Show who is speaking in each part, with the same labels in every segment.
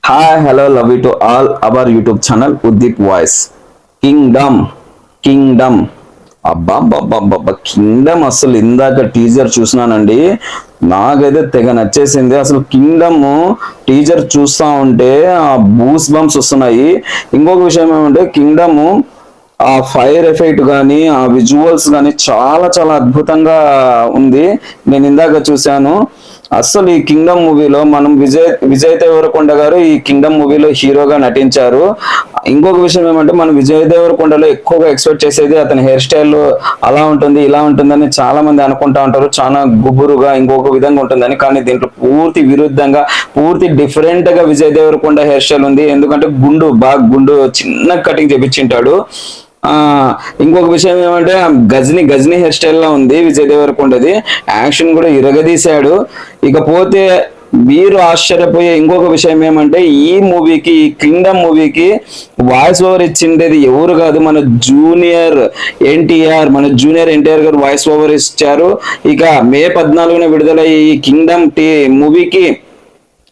Speaker 1: Hi, hello, love you to all our YouTube channel Udip Voice. Kingdom అబ్బాబ్బాబ్బాబ్బా Kingdom అసలు ఇందాక teaser చూసినానండి. నాకైతే తెగ నచ్చేసింది. అసలు కింగ్డమ్ టీజర్ చూస్తా ఉంటే ఆ బూస్ బంప్స్ వస్తున్నాయి. ఇంకొక విషయం ఏమంటే కింగ్డమ్ ఆ ఫైర్ ఎఫెక్ట్ కానీ ఆ విజువల్స్ కానీ చాలా చాలా అద్భుతంగా ఉంది. నేను ఇందాక చూశాను. అసలు ఈ కింగ్డమ్ మూవీలో మనం విజయ్ దేవరకొండ గారు ఈ కింగ్డమ్ మూవీలో హీరోగా నటించారు. ఇంకొక విషయం ఏమంటే మనం విజయ్ దేవరకొండలో ఎక్కువగా ఎక్స్పెక్ట్ చేసేది అతని హెయిర్ స్టైల్ అలా ఉంటుంది ఇలా ఉంటుందని చాలా మంది అనుకుంటా ఉంటారు. చాలా గుబురుగా ఇంకొక విధంగా ఉంటుందని. కానీ దీంట్లో పూర్తి విరుద్ధంగా పూర్తి డిఫరెంట్ గా విజయ్ దేవరకొండ హెయిర్ స్టైల్ ఉంది. ఎందుకంటే గుండు చిన్న కటింగ్ చేపించింటాడు. ఇంకొక విషయం ఏమంటే గజని హెయిర్ స్టైల్ లా ఉంది విజయ్ దేవరకొండది. యాక్షన్ కూడా ఇరగదీశాడు. ఇకపోతే మీరు ఆశ్చర్యపోయే ఇంకొక విషయం ఏమంటే ఈ మూవీకి ఈ కింగ్డమ్ మూవీకి వాయిస్ ఓవర్ ఇచ్చిండేది ఎవరు కాదు, మన జూనియర్ ఎన్టీఆర్ గారు వాయిస్ ఓవర్ ఇచ్చారు. ఇక మే 14న విడుదలయ్యే ఈ కింగ్డమ్ మూవీకి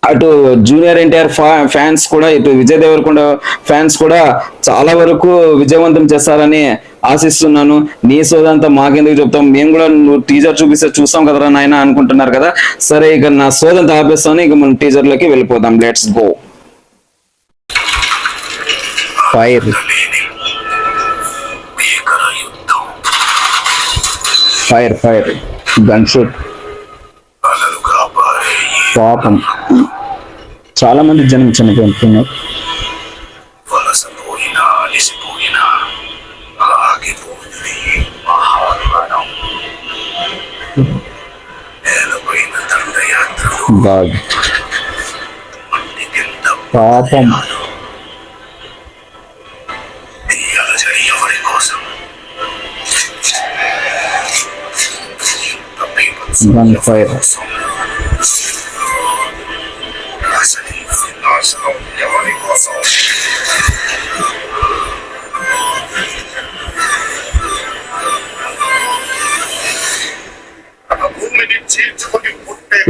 Speaker 1: అటు జూనియర్ ఎన్టీఆర్ ఫ్యాన్స్ కూడా ఇటు విజయ్ దేవరకొండ ఫ్యాన్స్ కూడా చాలా వరకు విజయవంతం చేస్తారని ఆశిస్తున్నాను. నీ సోదంతా మాకెందుకు చెప్తాం, మేము కూడా నువ్వు టీజర్ చూపిస్తే చూస్తాం కదరా నాయన అనుకుంటున్నారు కదా. సరే ఇక నా సోదంతా ఆపేస్తాను. ఇక మనం టీజర్ లోకి వెళ్ళిపోదాం. Let's go. Fire fire fire gun shoot. పాపం చాలా మంది జనం చనిపోతున్నారు. పాపం gun fire.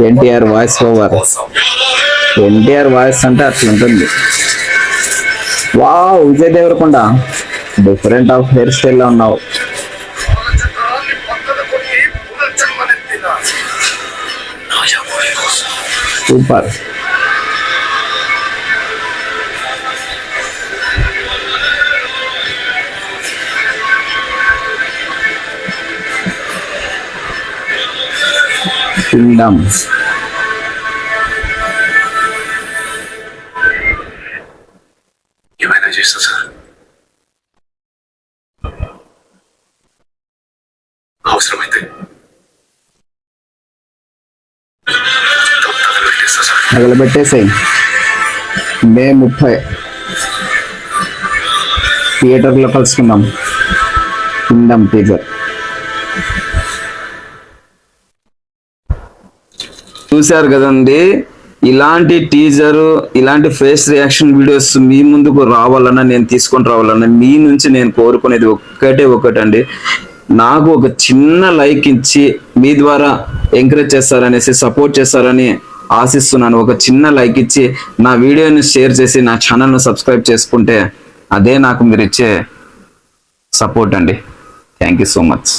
Speaker 1: NTR voice over. NTR voice అంటే అట్లా ఉంటుంది. Wow, Vijay Deverakonda different of hair style లో ఉన్నావు. సూపర్. కింగ్డమ్
Speaker 2: ఏమైనా చేస్తా సార్, అవసరమైతే
Speaker 1: తగలబెట్టేసాయి. మే 30 థియేటర్లో కలుసుకుందాం. కింగ్డమ్ టీజర్ చూశారు కదండి. ఇలాంటి టీజరు ఇలాంటి ఫేస్ రియాక్షన్ వీడియోస్ మీ ముందుకు రావాలన్నా నేను తీసుకొని రావాలన్నా మీ నుంచి నేను కోరుకునేది ఒకటండి. నాకు ఒక చిన్న లైక్ ఇచ్చి మీ ద్వారా ఎంకరేజ్ చేస్తారనేసి సపోర్ట్ చేస్తారని ఆశిస్తున్నాను. ఒక చిన్న లైక్ ఇచ్చి నా వీడియోని షేర్ చేసి నా ఛానల్ను సబ్స్క్రైబ్ చేసుకుంటే అదే నాకు మీరు ఇచ్చే సపోర్ట్ అండి. Thank you so much.